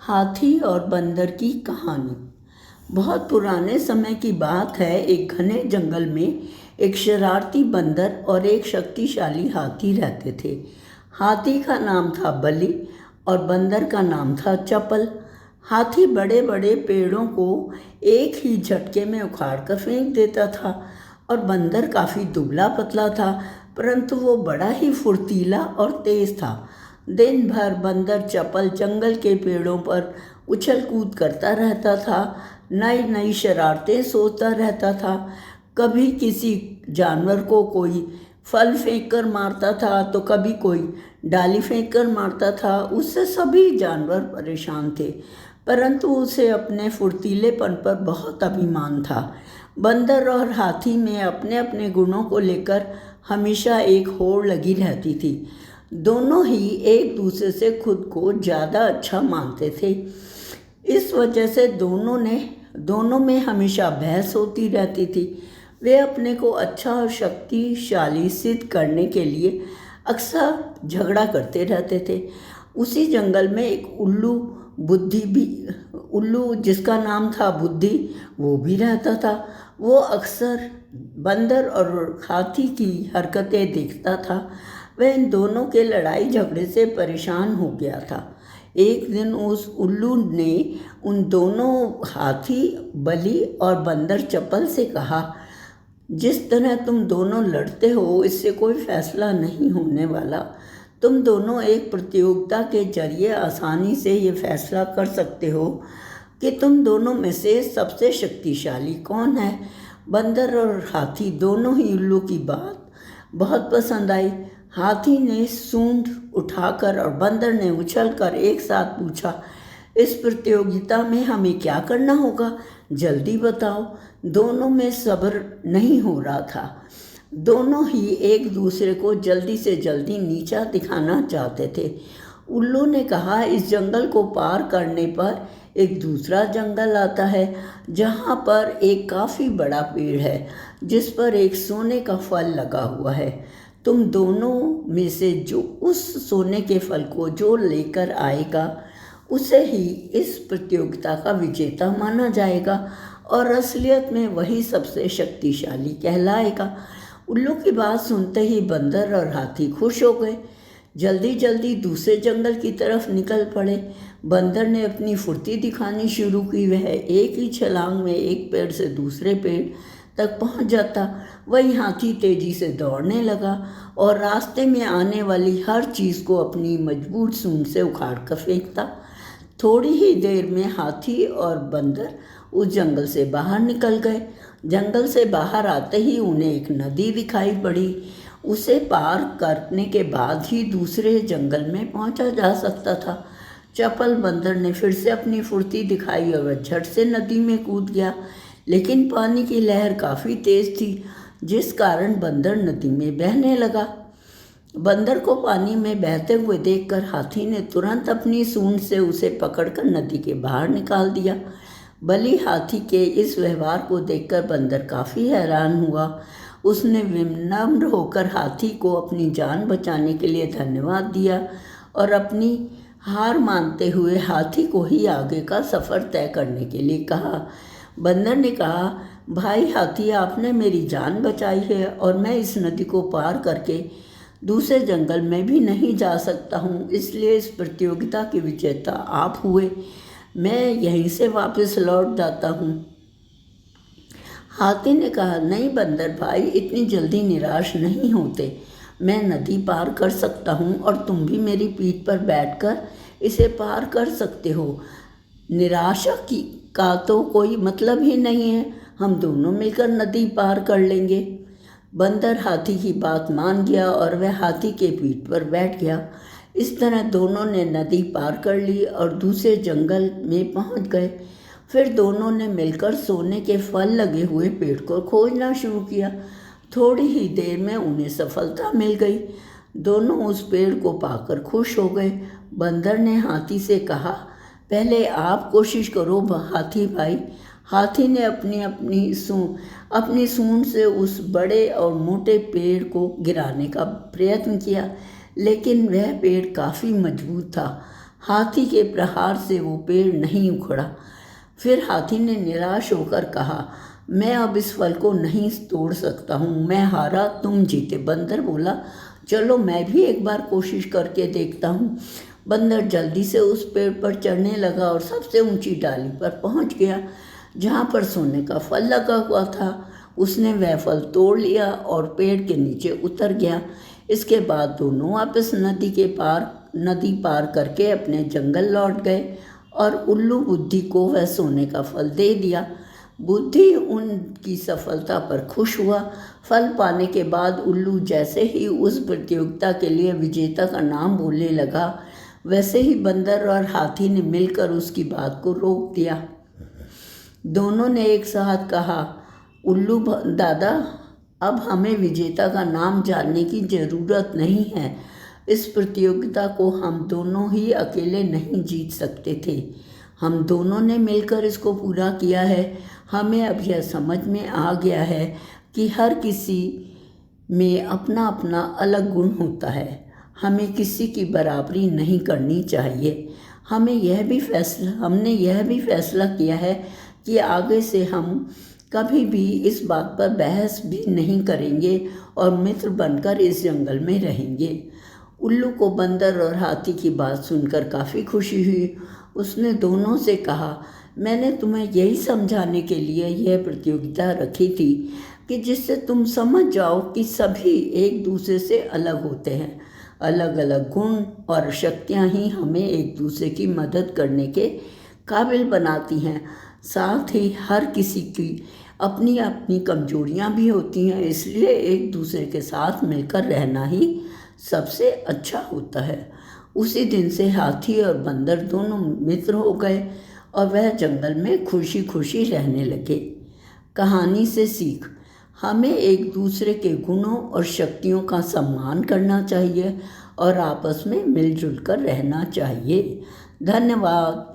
हाथी और बंदर की कहानी। बहुत पुराने समय की बात है। एक घने जंगल में एक शरारती बंदर और एक शक्तिशाली हाथी रहते थे। हाथी का नाम था बलि और बंदर का नाम था चपल। हाथी बड़े बड़े पेड़ों को एक ही झटके में उखाड़ कर फेंक देता था और बंदर काफ़ी दुबला पतला था, परंतु वो बड़ा ही फुर्तीला और तेज था। दिन भर बंदर चपल जंगल के पेड़ों पर उछल कूद करता रहता था, नई नई शरारतें सोचता रहता था। कभी किसी जानवर को कोई फल फेंक कर मारता था तो कभी कोई डाली फेंक कर मारता था। उससे सभी जानवर परेशान थे, परंतु उसे अपने फुर्तीलेपन पर बहुत अभिमान था। बंदर और हाथी में अपने अपने गुणों को लेकर हमेशा एक होड़ लगी रहती थी। दोनों ही एक दूसरे से खुद को ज़्यादा अच्छा मानते थे। इस वजह से दोनों में हमेशा बहस होती रहती थी। वे अपने को अच्छा और शक्तिशाली सिद्ध करने के लिए अक्सर झगड़ा करते रहते थे। उसी जंगल में एक उल्लू जिसका नाम था बुद्धि, वो भी रहता था। वो अक्सर बंदर और हाथी की हरकतें देखता था। वह इन दोनों के लड़ाई झगड़े से परेशान हो गया था। एक दिन उस उल्लू ने उन दोनों हाथी बलि और बंदर चपल से कहा, जिस तरह तुम दोनों लड़ते हो इससे कोई फैसला नहीं होने वाला। तुम दोनों एक प्रतियोगिता के जरिए आसानी से ये फैसला कर सकते हो कि तुम दोनों में से सबसे शक्तिशाली कौन है। बंदर और हाथी दोनों ही उल्लू की बात बहुत पसंद आई। हाथी ने सूंड उठाकर और बंदर ने उछलकर एक साथ पूछा, इस प्रतियोगिता में हमें क्या करना होगा, जल्दी बताओ। दोनों में सब्र नहीं हो रहा था। दोनों ही एक दूसरे को जल्दी से जल्दी नीचा दिखाना चाहते थे। उल्लू ने कहा, इस जंगल को पार करने पर एक दूसरा जंगल आता है, जहाँ पर एक काफ़ी बड़ा पेड़ है जिस पर एक सोने का फल लगा हुआ है। तुम दोनों में से जो उस सोने के फल को जो लेकर आएगा उसे ही इस प्रतियोगिता का विजेता माना जाएगा और असलियत में वही सबसे शक्तिशाली कहलाएगा। उल्लू की बात सुनते ही बंदर और हाथी खुश हो गए। जल्दी जल्दी दूसरे जंगल की तरफ निकल पड़े। बंदर ने अपनी फुर्ती दिखानी शुरू की। वह एक ही छलांग में एक पेड़ से दूसरे पेड़ तक पहुंच जाता। वही हाथी तेजी से दौड़ने लगा और रास्ते में आने वाली हर चीज़ को अपनी मजबूत सूंड से उखाड़ कर फेंकता। थोड़ी ही देर में हाथी और बंदर उस जंगल से बाहर निकल गए। जंगल से बाहर आते ही उन्हें एक नदी दिखाई पड़ी। उसे पार करने के बाद ही दूसरे जंगल में पहुंचा जा सकता था। चपल बंदर ने फिर से अपनी फुर्ती दिखाई और वह झट से नदी में कूद गया, लेकिन पानी की लहर काफ़ी तेज थी, जिस कारण बंदर नदी में बहने लगा। बंदर को पानी में बहते हुए देखकर हाथी ने तुरंत अपनी सूंड से उसे पकड़कर नदी के बाहर निकाल दिया। बलि हाथी के इस व्यवहार को देखकर बंदर काफ़ी हैरान हुआ। उसने विनम्र होकर हाथी को अपनी जान बचाने के लिए धन्यवाद दिया और अपनी हार मानते हुए हाथी को ही आगे का सफ़र तय करने के लिए कहा। बंदर ने कहा, भाई हाथी, आपने मेरी जान बचाई है और मैं इस नदी को पार करके दूसरे जंगल में भी नहीं जा सकता हूँ, इसलिए इस प्रतियोगिता के विजेता आप हुए। मैं यहीं से वापस लौट जाता हूँ। हाथी ने कहा, नहीं बंदर भाई, इतनी जल्दी निराश नहीं होते। मैं नदी पार कर सकता हूँ और तुम भी मेरी पीठ पर बैठकर इसे पार कर सकते हो। निराशा का तो कोई मतलब ही नहीं है। हम दोनों मिलकर नदी पार कर लेंगे। बंदर हाथी की बात मान गया और वह हाथी के पीठ पर बैठ गया। इस तरह दोनों ने नदी पार कर ली और दूसरे जंगल में पहुंच गए। फिर दोनों ने मिलकर सोने के फल लगे हुए पेड़ को खोजना शुरू किया। थोड़ी ही देर में उन्हें सफलता मिल गई। दोनों उस पेड़ को पाकर खुश हो गए। बंदर ने हाथी से कहा, पहले आप कोशिश करो हाथी भाई। हाथी ने अपनी सूंड से उस बड़े और मोटे पेड़ को गिराने का प्रयत्न किया, लेकिन वह पेड़ काफ़ी मजबूत था। हाथी के प्रहार से वो पेड़ नहीं उखड़ा। फिर हाथी ने निराश होकर कहा, मैं अब इस फल को नहीं तोड़ सकता हूँ, मैं हारा, तुम जीते। बंदर बोला, चलो मैं भी एक बार कोशिश करके देखता हूँ। बंदर जल्दी से उस पेड़ पर चढ़ने लगा और सबसे ऊंची डाली पर पहुँच गया जहाँ पर सोने का फल लगा हुआ था। उसने वह फल तोड़ लिया और पेड़ के नीचे उतर गया। इसके बाद दोनों वापस नदी पार करके अपने जंगल लौट गए और उल्लू बुद्धि को वह सोने का फल दे दिया। बुद्धि उनकी सफलता पर खुश हुआ। फल पाने के बाद उल्लू जैसे ही उस प्रतियोगिता के लिए विजेता का नाम बोलने लगा, वैसे ही बंदर और हाथी ने मिलकर उसकी बात को रोक दिया। दोनों ने एक साथ कहा, उल्लू दादा, अब हमें विजेता का नाम जानने की ज़रूरत नहीं है। इस प्रतियोगिता को हम दोनों ही अकेले नहीं जीत सकते थे, हम दोनों ने मिलकर इसको पूरा किया है। हमें अब यह समझ में आ गया है कि हर किसी में अपना अपना अलग गुण होता है, हमें किसी की बराबरी नहीं करनी चाहिए। हमने यह भी फैसला किया है कि आगे से हम कभी भी इस बात पर बहस भी नहीं करेंगे और मित्र बनकर इस जंगल में रहेंगे। उल्लू को बंदर और हाथी की बात सुनकर काफ़ी खुशी हुई। उसने दोनों से कहा, मैंने तुम्हें यही समझाने के लिए यह प्रतियोगिता रखी थी कि जिससे तुम समझ जाओ कि सभी एक दूसरे से अलग होते हैं। अलग अलग गुण और शक्तियाँ ही हमें एक दूसरे की मदद करने के काबिल बनाती हैं। साथ ही हर किसी की अपनी अपनी कमजोरियाँ भी होती हैं, इसलिए एक दूसरे के साथ मिलकर रहना ही सबसे अच्छा होता है। उसी दिन से हाथी और बंदर दोनों मित्र हो गए और वह जंगल में खुशी खुशी रहने लगे। कहानी से सीख, हमें एक दूसरे के गुणों और शक्तियों का सम्मान करना चाहिए और आपस में मिलजुल कर रहना चाहिए। धन्यवाद।